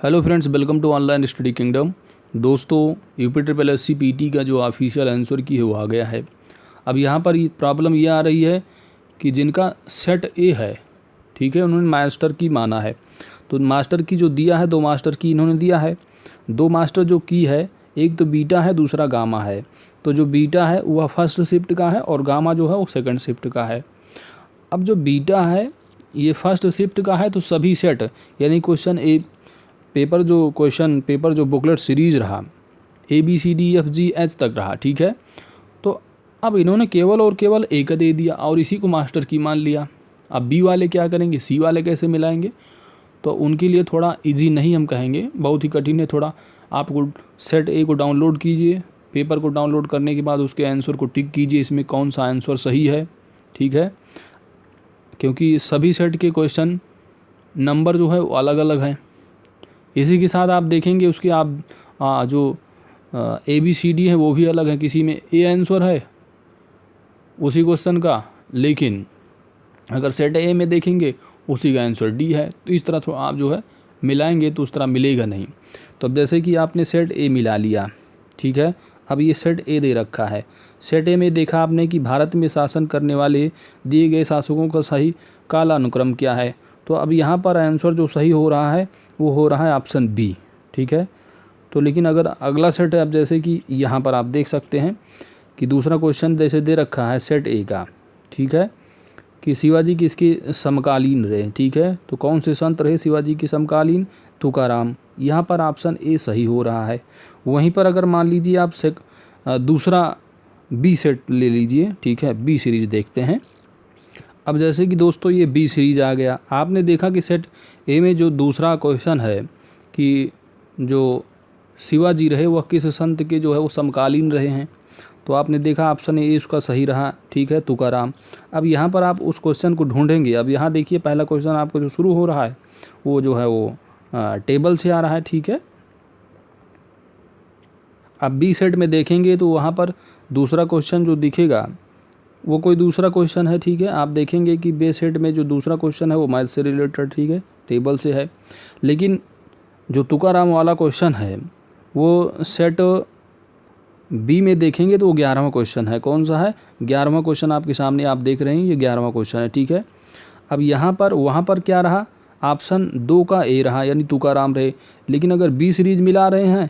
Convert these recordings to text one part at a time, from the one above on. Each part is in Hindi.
Hello friends, welcome to online study kingdom. दोस्तों, UP triple S C P T का जो ऑफिशियल आंसर की है वो आ गया है। अब यहाँ पर प्रॉब्लम ये आ रही है कि जिनका सेट ए है, ठीक है, उन्होंने मास्टर की माना है। तो मास्टर की जो दिया है, 2 मास्टर की इन्होंने दिया है। 2 मास्टर जो की है, एक तो बीटा है, दूसरा गामा है। तो जो बीटा है वह फर्स्ट शिफ्ट का है और गामा जो है वो सेकंड शिफ्ट का है। अब जो बीटा है ये फर्स्ट शिफ्ट का है, तो सभी सेट यानी क्वेश्चन पेपर जो बुकलेट सीरीज रहा ABCDEFGH तक रहा, ठीक है। तो अब इन्होंने केवल और केवल ए का दे दिया और इसी को मास्टर की मान लिया। अब बी वाले क्या करेंगे, सी वाले कैसे मिलाएंगे? तो उनके लिए थोड़ा इजी नहीं हम कहेंगे, बहुत ही कठिन है थोड़ा। आपको सेट ए को डाउनलोड कीजिए, पेपर को डाउनलोड करने के बाद उसके आंसर को टिक कीजिए, इसमें कौन सा आंसर सही है, ठीक है। क्योंकि सभी सेट के क्वेश्चन नंबर जो है वो अलग अलग हैं। इसी के साथ आप देखेंगे उसके जो ABCD है वो भी अलग है। किसी में ए आंसर है उसी क्वेश्चन का, लेकिन अगर सेट ए में देखेंगे उसी का आंसर डी है। तो इस तरह थोड़ा आप जो है मिलाएंगे तो उस तरह मिलेगा नहीं। तो अब जैसे कि आपने सेट ए मिला लिया, ठीक है। अब ये सेट ए दे रखा है। सेट ए में देखा आपने कि भारत में शासन करने वाले दिए गए शासकों का सही कालानुक्रम क्या है। तो अब यहाँ पर आंसर जो सही हो रहा है वो हो रहा है ऑप्शन बी, ठीक है। तो लेकिन अगर अगला सेट है, अब जैसे कि यहाँ पर आप देख सकते हैं कि दूसरा क्वेश्चन जैसे दे रखा है सेट ए का, ठीक है, कि शिवाजी किसके समकालीन रहे, ठीक है। तो कौन से संत रहे शिवाजी के समकालीन? तुकाराम। यहाँ पर ऑप्शन ए सही हो रहा है। वहीं पर अगर मान लीजिए आप दूसरा बी सेट ले लीजिए, ठीक है, बी सीरीज देखते हैं। अब जैसे कि दोस्तों ये बी सीरीज आ गया, आपने देखा कि सेट ए में जो दूसरा क्वेश्चन है कि जो शिवाजी रहे वह किस संत के जो है वो समकालीन रहे हैं। तो आपने देखा ऑप्शन ए उसका सही रहा, ठीक है, तुकाराम। अब यहाँ पर आप उस क्वेश्चन को ढूंढेंगे। अब यहाँ देखिए पहला क्वेश्चन आपको जो शुरू हो रहा है वो जो है वो टेबल से आ रहा है, ठीक है। अब बी सेट में देखेंगे तो वहाँ पर दूसरा क्वेश्चन जो दिखेगा वो कोई दूसरा क्वेश्चन है, ठीक है। आप देखेंगे कि बे सेट में जो दूसरा क्वेश्चन है वो मैथ से रिलेटेड, ठीक है, टेबल से है। लेकिन जो तुकाराम वाला क्वेश्चन है वो सेट बी में देखेंगे तो वो 11वां क्वेश्चन है। कौन सा है? 11वां क्वेश्चन आपके सामने आप देख रहे हैं, ये 11वां क्वेश्चन है, ठीक है। अब यहाँ पर वहाँ पर क्या रहा? ऑप्शन 2 का ए रहा, यानी तुकाराम रहे। लेकिन अगर बी सीरीज मिला रहे हैं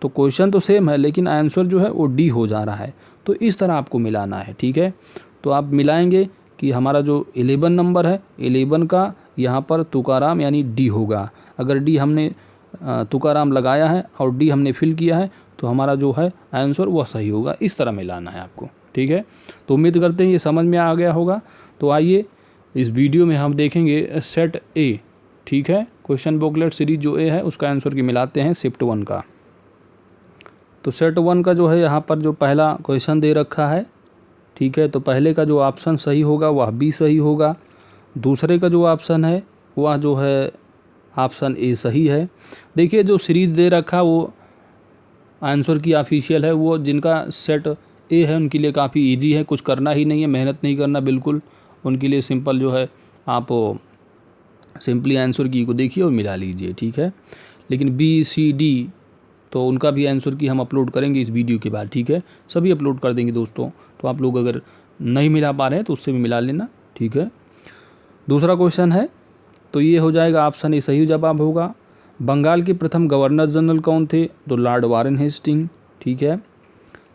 तो क्वेश्चन तो सेम है लेकिन आंसर जो है वो डी हो जा रहा है। तो इस तरह आपको मिलाना है, ठीक है। तो आप मिलाएंगे कि हमारा जो 11 नंबर है, 11 का यहाँ पर तुकाराम यानी डी होगा। अगर डी हमने तुकाराम लगाया है और डी हमने फिल किया है तो हमारा जो है आंसर वह सही होगा। इस तरह मिलाना है आपको, ठीक है। तो उम्मीद करते हैं ये समझ में आ गया होगा। तो आइए इस वीडियो में हम देखेंगे सेट ए, ठीक है, क्वेश्चन बुकलेट सीरीज जो ए है उसका आंसर की मिलाते हैं शिफ्ट 1 का। तो सेट 1 का जो है यहाँ पर जो पहला क्वेश्चन दे रखा है, ठीक है, तो पहले का जो ऑप्शन सही होगा वह बी सही होगा। दूसरे का जो ऑप्शन है वह जो है ऑप्शन ए सही है। देखिए जो सीरीज दे रखा वो आंसर की ऑफिशियल है, वो जिनका सेट ए है उनके लिए काफ़ी इजी है, कुछ करना ही नहीं है, मेहनत नहीं करना बिल्कुल। उनके लिए सिंपल जो है आप सिंपली आंसर की को देखिए और मिला लीजिए, ठीक है। लेकिन BCD तो उनका भी आंसर की हम अपलोड करेंगे इस वीडियो के बाद, ठीक है, सभी अपलोड कर देंगे दोस्तों। तो आप लोग अगर नहीं मिला पा रहे हैं तो उससे भी मिला लेना, ठीक है। दूसरा क्वेश्चन है तो ये हो जाएगा ऑप्शन ए सही जवाब होगा। बंगाल के प्रथम गवर्नर जनरल कौन थे? तो लॉर्ड वारेन हेस्टिंग, ठीक है।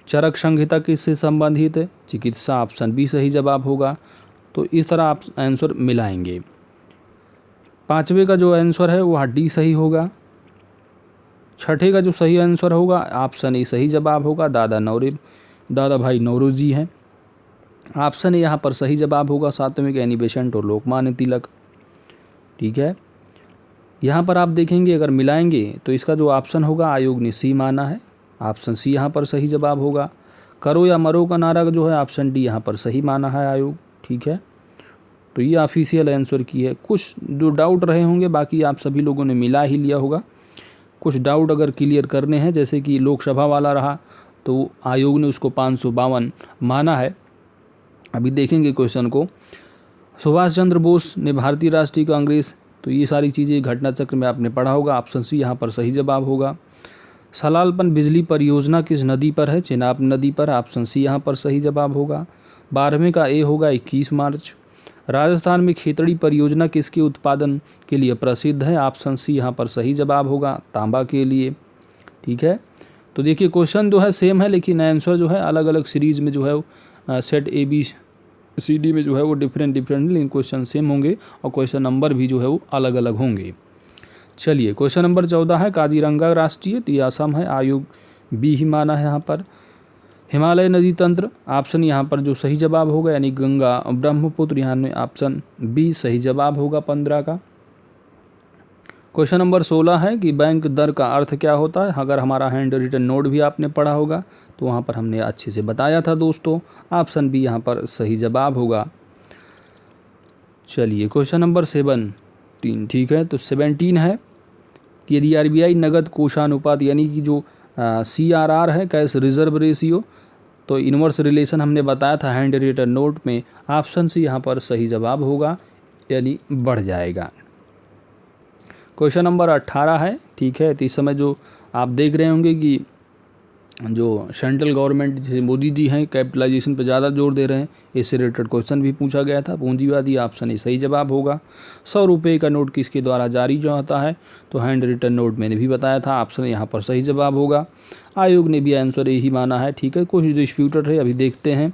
चरक संहिता किससे संबंधित है? चिकित्सा, ऑप्शन बी सही जवाब होगा। तो इस तरह आप आंसर मिलाएंगे। 5वें का जो आंसर है वह डी सही होगा। 6ठे का जो सही आंसर होगा ऑप्शन ए सही जवाब होगा। दादा भाई नौरोजी हैं। ऑप्शन ए यहाँ पर सही जवाब होगा। 7वें का एनी और लोकमान्य तिलक, ठीक है। यहाँ पर आप देखेंगे अगर मिलाएंगे तो इसका जो ऑप्शन होगा आयोग ने सी माना है, ऑप्शन सी यहाँ पर सही जवाब होगा। करो या मरो का नारा जो है ऑप्शन डी यहाँ पर सही माना है आयोग, ठीक है। तो ये ऑफिशियल आंसर की है। कुछ जो डाउट रहे होंगे, बाकी आप सभी लोगों ने मिला ही लिया होगा। कुछ डाउट अगर क्लियर करने हैं, जैसे कि लोकसभा वाला रहा तो आयोग ने उसको 552 माना है। अभी देखेंगे क्वेश्चन को। सुभाष चंद्र बोस ने भारतीय राष्ट्रीय कांग्रेस, तो तो ये सारी चीज़ें घटना चक्र में आपने पढ़ा होगा। ऑप्शन सी यहाँ पर सही जवाब होगा। सलालपन बिजली परियोजना किस नदी पर है? चेनाब नदी पर। ऑप्शन सी यहाँ पर सही जवाब होगा। 12वें का ए होगा 21 मार्च। राजस्थान में खेतड़ी परियोजना किसके उत्पादन के लिए प्रसिद्ध है? ऑप्शन सी यहाँ पर सही जवाब होगा, तांबा के लिए। ठीक है, तो देखिए क्वेश्चन जो है सेम है, लेकिन आंसर जो है अलग अलग सीरीज़ में जो है सेट ABCD में जो है वो डिफरेंट लेकिन क्वेश्चन सेम होंगे और क्वेश्चन नंबर भी जो है वो अलग अलग होंगे। चलिए क्वेश्चन नंबर 14 है काजीरंगा राष्ट्रीय, तो ये असम है, आयोग बी ही माना है यहाँ पर। हिमालय नदी तंत्र, ऑप्शन यहाँ पर जो सही जवाब होगा यानी गंगा ब्रह्मपुत्र, यहाँ में ऑप्शन बी सही जवाब होगा 15 का। क्वेश्चन नंबर 16 है कि बैंक दर का अर्थ क्या होता है? अगर हमारा हैंड रिटन नोट भी आपने पढ़ा होगा तो वहाँ पर हमने अच्छे से बताया था दोस्तों। ऑप्शन बी यहाँ पर सही जवाब होगा। चलिए क्वेश्चन नंबर 17, ठीक है, तो 17 है कि यदि RBI नगद कोषानुपात यानी कि जो CRR है, कैश रिजर्व रेशियो, तो इनवर्स रिलेशन हमने बताया था हैंड रिटन नोट में। ऑप्शन सी यहाँ पर सही जवाब होगा यानी बढ़ जाएगा। क्वेश्चन नंबर 18 है, ठीक है, तो इस समय जो आप देख रहे होंगे कि जो सेंट्रल गवर्नमेंट जैसे मोदी जी हैं कैपिटलाइजेशन पर ज़्यादा जोर दे रहे हैं, इससे रिलेटेड क्वेश्चन भी पूछा गया था। पूंजीवादी, ऑप्शन ए सही जवाब होगा। 100 रुपये का नोट किसके द्वारा जारी जो होता है? तो हैंड रिटन नोट मैंने भी बताया था, ऑप्शन यहाँ पर सही जवाब होगा। आयोग ने भी आंसर यही माना है। ठीक है, कुछ डिस्प्यूटेड है, अभी देखते हैं।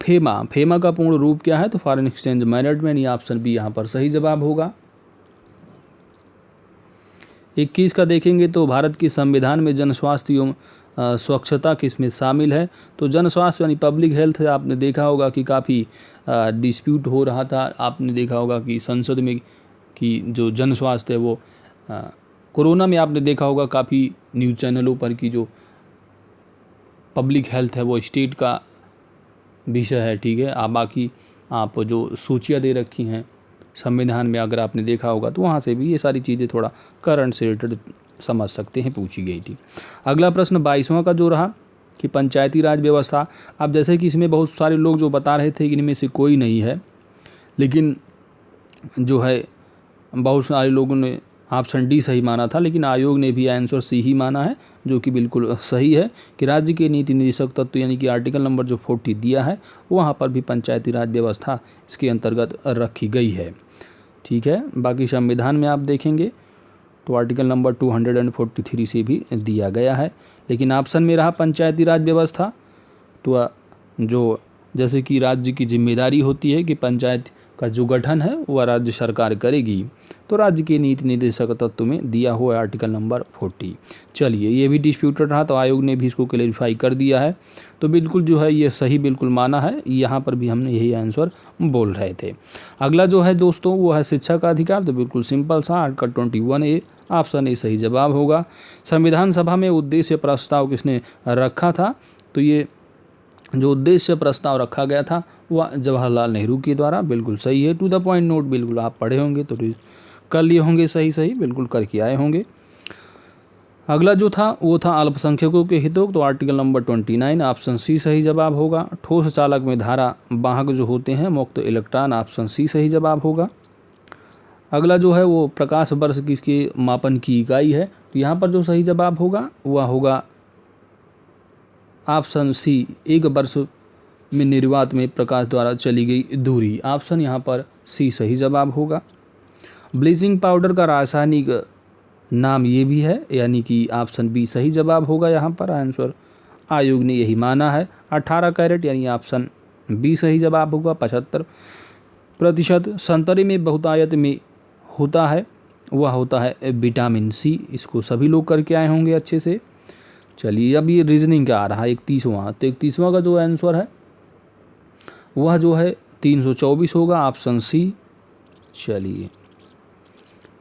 फेमा का पूर्ण रूप क्या है? तो फॉरेन एक्सचेंज मैनेजमेंट, या ऑप्शन बी यहाँ पर सही जवाब होगा। 21 का देखेंगे तो भारत के संविधान में जन स्वास्थ्य एवं स्वच्छता किसमें शामिल है? तो जन स्वास्थ्य यानी पब्लिक हेल्थ है। आपने देखा होगा कि काफ़ी डिस्प्यूट हो रहा था। आपने देखा होगा कि संसद में कि जो जन स्वास्थ्य है वो कोरोना में आपने देखा होगा काफ़ी न्यूज़ चैनलों पर कि जो पब्लिक हेल्थ है वो स्टेट का विषय है। ठीक है, आप बाकी आप जो सूचियाँ दे रखी हैं संविधान में अगर आपने देखा होगा तो वहाँ से भी ये सारी चीज़ें थोड़ा करंट से रिलेटेड समझ सकते हैं, पूछी गई थी। अगला प्रश्न 22वां का जो रहा कि पंचायती राज व्यवस्था, अब जैसे कि इसमें बहुत सारे लोग जो बता रहे थे कि इनमें से कोई नहीं है, लेकिन जो है बहुत सारे लोगों ने ऑप्शन डी सही माना था, लेकिन आयोग ने भी आंसर सी ही माना है, जो कि बिल्कुल सही है कि राज्य के नीति निर्देशक तत्व यानी कि आर्टिकल नंबर जो 40 दिया है वहाँ पर भी पंचायती राज व्यवस्था इसके अंतर्गत रखी गई है। ठीक है, बाकी संविधान में आप देखेंगे तो आर्टिकल नंबर 243 से भी दिया गया है, लेकिन ऑप्शन में रहा पंचायती राज व्यवस्था। तो जो जैसे कि राज्य की जिम्मेदारी होती है कि पंचायत का जो गठन है वह राज्य सरकार करेगी, तो राज्य के नीति निर्देशक तत्व में दिया हुआ है आर्टिकल नंबर 40। चलिए ये भी डिस्प्यूटेड रहा तो आयोग ने भी इसको क्लेरिफाई कर दिया है, तो बिल्कुल जो है ये सही बिल्कुल माना है। यहाँ पर भी हमने यही आंसर बोल रहे थे। अगला जो है दोस्तों वो है शिक्षा का अधिकार, तो बिल्कुल सिंपल सा आर्टिकल 21A, ऑप्शन ए सही जवाब होगा। संविधान सभा में उद्देश्य प्रस्ताव किसने रखा था? तो ये जो उद्देश्य प्रस्ताव रखा गया था वह जवाहरलाल नेहरू के द्वारा, बिल्कुल सही है। टू द पॉइंट नोट बिल्कुल आप पढ़े होंगे तो कर लिए होंगे, सही बिल्कुल करके आए होंगे। अगला जो था वो था अल्पसंख्यकों के हितों, तो आर्टिकल नंबर 29, ऑप्शन सी सही जवाब होगा। ठोस चालक में धारा वाहक जो होते हैं मुक्त इलेक्ट्रॉन, ऑप्शन सी सही जवाब होगा। अगला जो है वो प्रकाश वर्ष किसके मापन की इकाई है, तो यहाँ पर जो सही जवाब होगा वह होगा ऑप्शन सी, एक वर्ष में निर्वात में प्रकाश द्वारा चली गई दूरी, ऑप्शन यहाँ पर सी सही जवाब होगा। ब्लीचिंग पाउडर का रासायनिक नाम ये भी है, यानी कि ऑप्शन बी सही जवाब होगा। यहाँ पर आंसर आयोग ने यही माना है। 18 कैरेट यानी ऑप्शन बी सही जवाब होगा। 75% संतरे में बहुतायत में होता है वह होता है विटामिन सी, इसको सभी लोग करके आए होंगे अच्छे से। चलिए अब ये रीजनिंग का आ रहा है 31वां, तो 31वां का जो आंसर है वह जो है 324 होगा, ऑप्शन सी। चलिए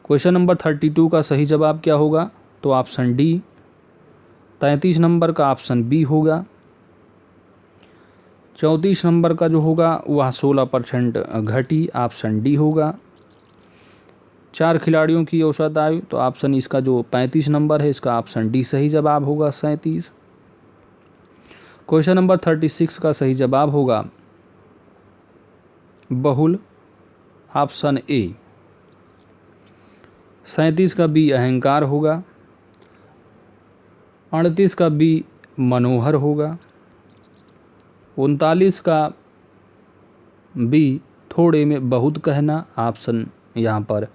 क्वेश्चन नंबर 32 का सही जवाब क्या होगा? तो ऑप्शन डी। 33 नंबर का ऑप्शन बी होगा। 34 नंबर का जो होगा वह 16% घटी, ऑप्शन डी होगा। 4 खिलाड़ियों की औसत आयु, तो ऑप्शन इसका जो 35 नंबर है इसका ऑप्शन डी सही जवाब होगा, 37। क्वेश्चन नंबर 36 का सही जवाब होगा बहुल, ऑप्शन ए। 37 का बी अहंकार होगा। 38 का बी मनोहर होगा। 39 का बी थोड़े में बहुत कहना, ऑप्शन यहाँ पर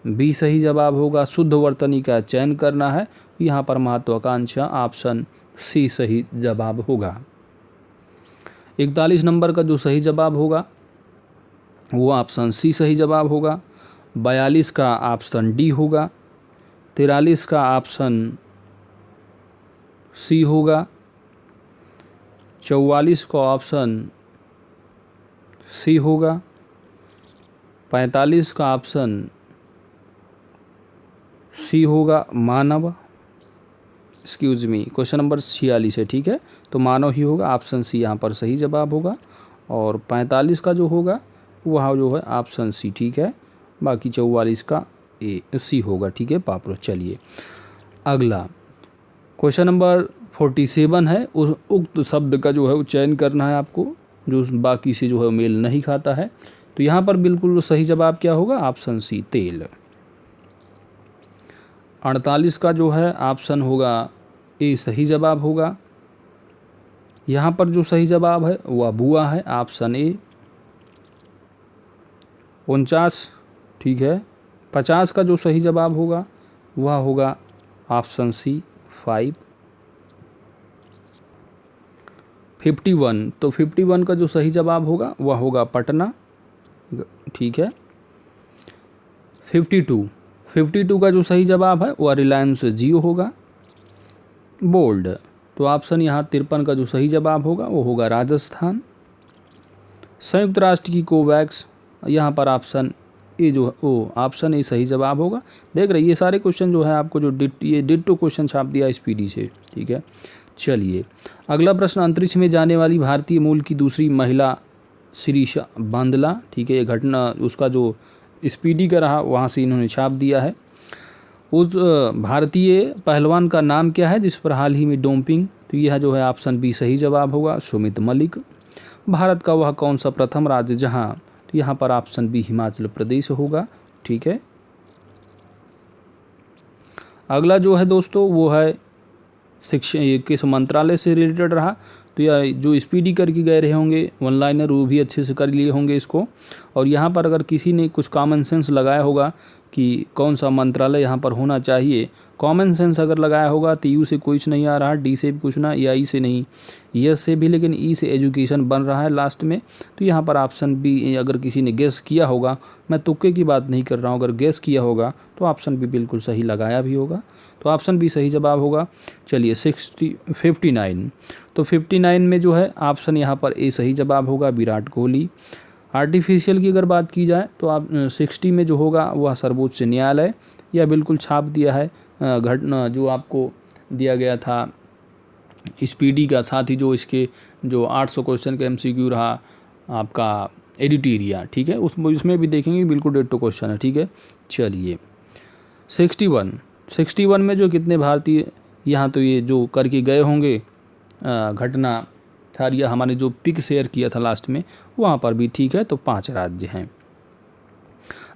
बी सही जवाब होगा। शुद्ध वर्तनी का चयन करना है, यहाँ पर महत्वाकांक्षा, ऑप्शन सी सही जवाब होगा। 41 नंबर का जो सही जवाब होगा वो ऑप्शन सी सही जवाब होगा। 42 का ऑप्शन डी होगा। 43 का ऑप्शन सी होगा। 44 का ऑप्शन सी होगा। 45 का ऑप्शन सी होगा मानव। एक्सक्यूज़ मी, क्वेश्चन नंबर 46 है, ठीक है, तो मानव ही होगा, ऑप्शन सी यहाँ पर सही जवाब होगा। और 45 का जो होगा वह जो है ऑप्शन सी, ठीक है, बाकी 44 का ए सी होगा, ठीक है पापड़। चलिए अगला क्वेश्चन नंबर 47 है। उस उक्त शब्द का जो है वो चयन करना है आपको, जो बाकी से जो है मेल नहीं खाता है। तो यहाँ पर बिल्कुल सही जवाब क्या होगा, ऑप्शन सी तेल। 48 का जो है ऑप्शन होगा ए सही जवाब होगा। यहाँ पर जो सही जवाब है वह बुआ है, ऑप्शन ए। 49, ठीक है। 50 का जो सही जवाब होगा वह होगा ऑप्शन सी 5। 51, तो 51 का जो सही जवाब होगा वह होगा पटना, ठीक है। 52 का जो सही जवाब है वह रिलायंस जियो होगा। बोल्ड, तो ऑप्शन यहाँ 53 का जो सही जवाब होगा वो होगा राजस्थान। संयुक्त राष्ट्र की कोवैक्स, यहाँ पर ऑप्शन ए जो ओ ऑप्शन ए सही जवाब होगा। देख रहे ये सारे क्वेश्चन जो है आपको जो ये डिट्टो क्वेश्चन छाप दिया स्पीडी से, ठीक है। चलिए अगला प्रश्न, अंतरिक्ष में जाने वाली भारतीय मूल की दूसरी महिला शिरीषा बांदला, ठीक है, ये घटना उसका जो स्पीडी का रहा वहाँ से इन्होंने छाप दिया है। उस भारतीय पहलवान का नाम क्या है जिस पर हाल ही में डोपिंग, तो यह जो है ऑप्शन बी सही जवाब होगा, सुमित मलिक। भारत का वह कौन सा प्रथम राज्य जहाँ, तो यहाँ पर ऑप्शन बी हिमाचल प्रदेश होगा, ठीक है। अगला जो है दोस्तों वो है शिक्षा, किस मंत्रालय से रिलेटेड रहा, तो यह जो स्पीडी करके गए रहे होंगे वन लाइनर वो भी अच्छे से कर लिए होंगे इसको। और यहाँ पर अगर किसी ने कुछ कॉमन सेंस लगाया होगा कि कौन सा मंत्रालय यहाँ पर होना चाहिए, कॉमन सेंस अगर लगाया होगा तो यू से कुछ नहीं आ रहा, डी से भी कुछ ना, या ई से नहीं, यस से भी, लेकिन ई से एजुकेशन बन रहा है लास्ट में। तो यहाँ पर ऑप्शन बी अगर किसी ने गेस किया होगा, मैं तुक्के की बात नहीं कर रहा हूँ, अगर गेस किया होगा तो ऑप्शन बी बिल्कुल सही लगाया भी होगा, तो ऑप्शन बी सही जवाब होगा। चलिए 59, तो 59 में जो है ऑप्शन यहाँ पर ए सही जवाब होगा, विराट कोहली। आर्टिफिशियल की अगर बात की जाए तो आप 60 में जो होगा वह सर्वोच्च न्यायालय, यह बिल्कुल छाप दिया है घटना जो आपको दिया गया था स्पीडी का, साथ ही जो इसके जो 800 क्वेश्चन का एमसीक्यू रहा आपका एडिटोरिया, ठीक है, उसमें भी देखेंगे बिल्कुल डेटो क्वेश्चन है, ठीक है। चलिए 61 में जो कितने भारतीय यहाँ तो ये जो करके गए होंगे घटना था, या हमारे जो पिक शेयर किया था लास्ट में वहाँ पर भी, ठीक है, तो 5 राज्य हैं,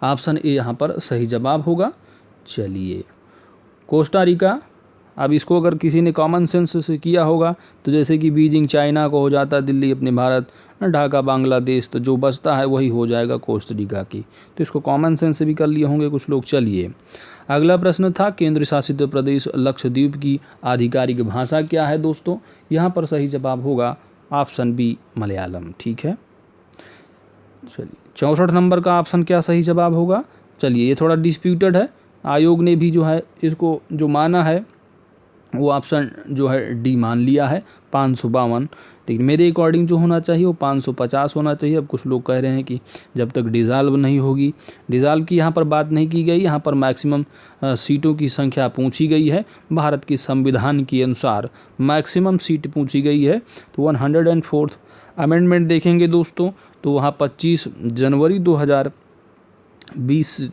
ऑप्शन ए यहाँ पर सही जवाब होगा। चलिए कोस्टा रिका, अब इसको अगर किसी ने कॉमन सेंस से किया होगा तो जैसे कि बीजिंग चाइना को हो जाता, दिल्ली अपने भारत, ढाका बांग्लादेश, तो जो बचता है वही हो जाएगा कोस्टा रिका की, तो इसको कॉमन सेंस से भी कर लिए होंगे कुछ लोग। चलिए अगला प्रश्न था, केंद्र शासित प्रदेश लक्षद्वीप की आधिकारिक भाषा क्या है दोस्तों, यहाँ पर सही जवाब होगा ऑप्शन बी मलयालम, ठीक है। चलिए 64 नंबर का ऑप्शन क्या सही जवाब होगा, चलिए ये थोड़ा डिस्प्यूटेड है, आयोग ने भी जो है इसको जो माना है वो ऑप्शन जो है डी मान लिया है 552, लेकिन मेरे अकॉर्डिंग जो होना चाहिए वो 550 होना चाहिए। अब कुछ लोग कह रहे हैं कि जब तक डिज़ाल्व नहीं होगी, डिज़ाल्व की यहाँ पर बात नहीं की गई, यहाँ पर मैक्सिमम सीटों की संख्या पूछी गई है, भारत के संविधान के अनुसार मैक्सिमम सीट पूछी गई है। तो 104th अमेंडमेंट देखेंगे दोस्तों तो वहाँ 25 जनवरी 2020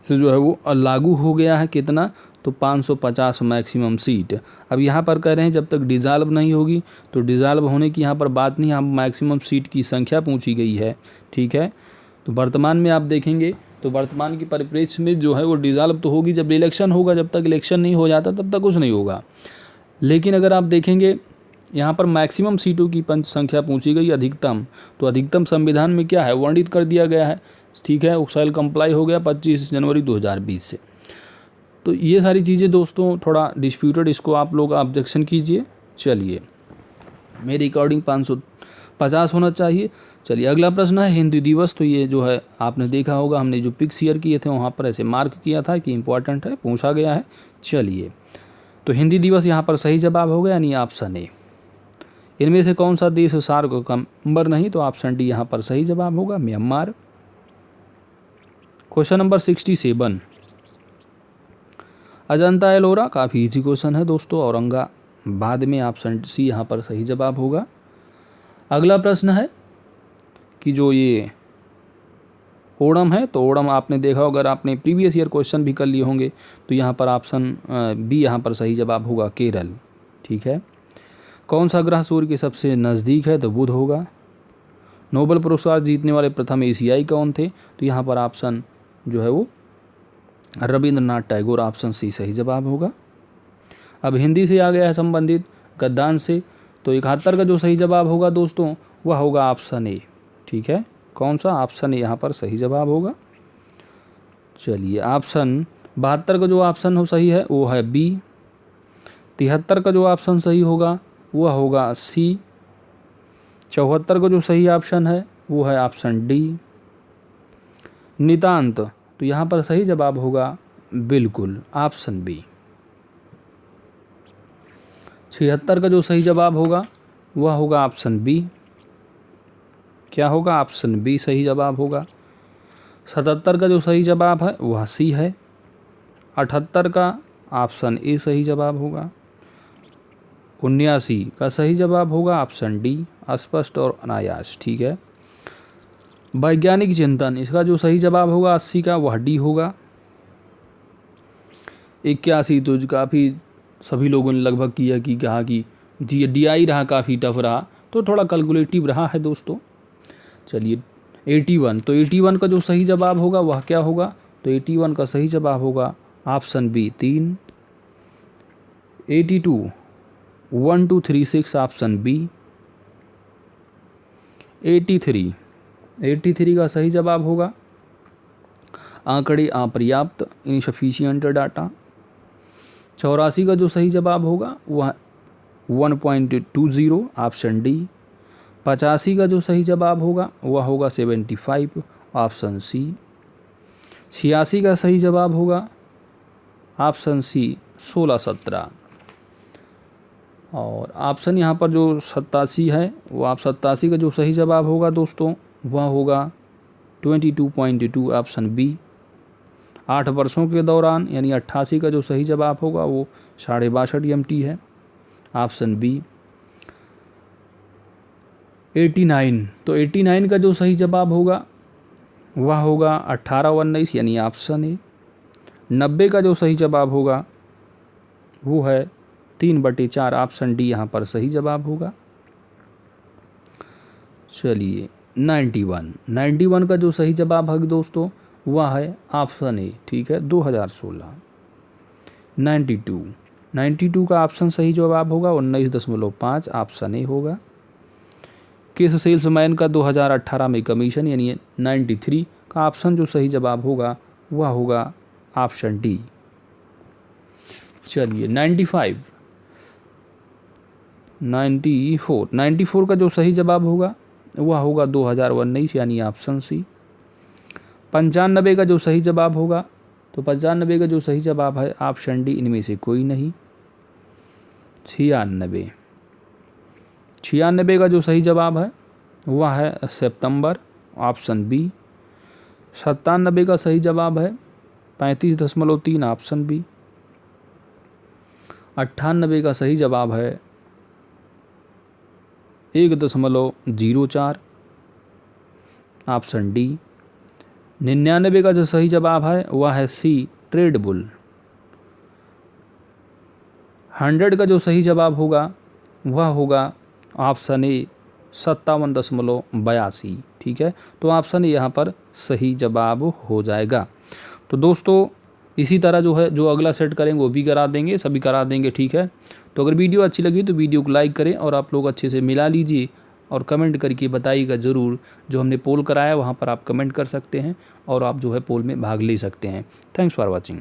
से जो है वो लागू हो गया है, कितना, तो 550 मैक्सिमम सीट। अब यहाँ पर कह रहे हैं जब तक डिज़ाल्व नहीं होगी, तो डिज़ाल्व होने की यहाँ पर बात नहीं, यहाँ मैक्सिमम सीट की संख्या पूछी गई है, ठीक है। तो वर्तमान में आप देखेंगे तो वर्तमान की परिप्रेक्ष्य में जो है वो डिज़ॉल्व तो होगी जब इलेक्शन होगा, जब तक इलेक्शन नहीं हो जाता तब तक कुछ नहीं होगा। लेकिन अगर आप देखेंगे यहाँ पर मैक्सिमम सीटों की पंच संख्या पूछी गई, अधिकतम, तो अधिकतम संविधान में क्या है वर्णित कर दिया गया है, ठीक है। उक्साइल कंप्लाई हो गया 25 जनवरी 2020 से। तो ये सारी चीज़ें दोस्तों थोड़ा डिस्प्यूटेड, इसको आप लोग ऑब्जेक्शन कीजिए। चलिए, मेरी अकॉर्डिंग 550 होना चाहिए। चलिए, अगला प्रश्न है हिंदी दिवस। तो ये जो है आपने देखा होगा, हमने जो पिक शेयर किए थे वहाँ पर ऐसे मार्क किया था कि इम्पोर्टेंट है, पूछा गया है। चलिए, तो हिंदी दिवस यहाँ पर सही जवाब हो गया, यानी ऑप्शन ए। इनमें से कौन सा देश सार्क का मेंबर नहीं, तो ऑप्शन डी यहाँ पर सही जवाब होगा, Myanmar. Question number 67, Ajanta Ellora, काफ़ी इजी क्वेश्चन है दोस्तों, औरंगाबाद में, ऑप्शन सी यहाँ पर सही जवाब होगा। अगला प्रश्न है कि जो ये ओणम है, तो ओणम आपने देखा, अगर आपने प्रीवियस ईयर क्वेश्चन भी कर लिए होंगे, तो यहाँ पर ऑप्शन बी यहाँ पर सही जवाब होगा, केरल, ठीक है। कौन सा ग्रह सूर्य के सबसे नज़दीक है, तो बुध होगा। नोबेल पुरस्कार जीतने वाले प्रथम एशियाई कौन थे, तो यहाँ पर ऑप्शन जो है वो रविंद्रनाथ टैगोर, ऑप्शन सी सही जवाब होगा। अब हिंदी से आ गया है संबंधित गद्यांश से, तो 71 का जो सही जवाब होगा दोस्तों वह होगा ऑप्शन ए, ठीक है। कौन सा, ऑप्शन ए यहाँ पर सही जवाब होगा। चलिए, ऑप्शन 72 का जो ऑप्शन हो सही है वो है बी। 73 का जो ऑप्शन सही होगा वह होगा सी। 74 का जो सही ऑप्शन है वो है ऑप्शन डी, नितांत, तो यहाँ पर सही जवाब होगा बिल्कुल ऑप्शन बी। 76 का जो सही जवाब होगा वह होगा ऑप्शन बी, क्या होगा, ऑप्शन बी सही जवाब होगा। 77 का जो सही जवाब है वह सी है। 78 का ऑप्शन ए सही जवाब होगा। 79 का सही जवाब होगा ऑप्शन डी, अस्पष्ट और अनायास, ठीक है। वैज्ञानिक चिंतन, इसका जो सही जवाब होगा 80 का वह डी होगा। 81 तो काफ़ी सभी लोगों ने लगभग किया कि कहा कि डी आई रहा, काफ़ी टफ रहा, तो थोड़ा कैलकुलेटिव रहा है दोस्तों। चलिए, 81, तो 81 का जो सही जवाब होगा वह क्या होगा, तो 81 का सही जवाब होगा ऑप्शन बी 3। 82, 1 2 3 6 option B. 83 का सही जवाब होगा आंकड़े अपर्याप्त, इनसफिशिएंट डाटा। 84 का जो सही जवाब होगा वह 1.20 ऑप्शन डी। 85 का जो सही जवाब होगा वह होगा 75 ऑप्शन सी। 86 का सही जवाब होगा ऑप्शन सी 16-17। और ऑप्शन यहाँ पर जो 87 है वो आप 87 का जो सही जवाब होगा दोस्तों वह होगा 22.2 ऑप्शन बी। 8 वर्षों के दौरान, यानी 88 का जो सही जवाब होगा वो 62.5 MT है, ऑप्शन बी। 89, तो 89 का जो सही जवाब होगा वह होगा 18-19, यानी ऑप्शन ए। 90 का जो सही जवाब होगा वो है 3/4, ऑप्शन डी यहाँ पर सही जवाब होगा। चलिए, 91 का जो सही जवाब है दोस्तों वह है ऑप्शन ए, ठीक है, 2016। 92 का ऑप्शन सही जवाब होगा 19.5, ऑप्शन ए होगा। किस सेल्समैन का 2018 में कमीशन, यानी 93 का ऑप्शन जो सही जवाब होगा वह होगा ऑप्शन डी। चलिए, 94 का जो सही जवाब होगा वह होगा 2019, यानी ऑप्शन सी। 95 का जो सही जवाब होगा, तो 95 का जो सही जवाब है ऑप्शन डी, इनमें से कोई नहीं। 96 का जो सही जवाब है वह है सितंबर, ऑप्शन बी। 97 का सही जवाब है 35.3, ऑप्शन बी। 98 का सही जवाब है 1.04, ऑप्शन डी। 99 का जो सही जवाब है वह है सी, ट्रेड बुल। 100 का जो सही जवाब होगा वह होगा ऑप्शन ए, 57.82, ठीक। ठीक है। तो ऑप्शन यहाँ पर सही जवाब हो जाएगा। तो दोस्तों इसी तरह जो है जो अगला सेट करेंगे वो भी करा देंगे, सभी करा देंगे, ठीक है। तो अगर वीडियो अच्छी लगी तो वीडियो को लाइक करें और आप लोग अच्छे से मिला लीजिए और कमेंट करके बताइएगा ज़रूर। जो हमने पोल कराया वहाँ पर आप कमेंट कर सकते हैं और आप जो है पोल में भाग ले सकते हैं। Thanks for watching.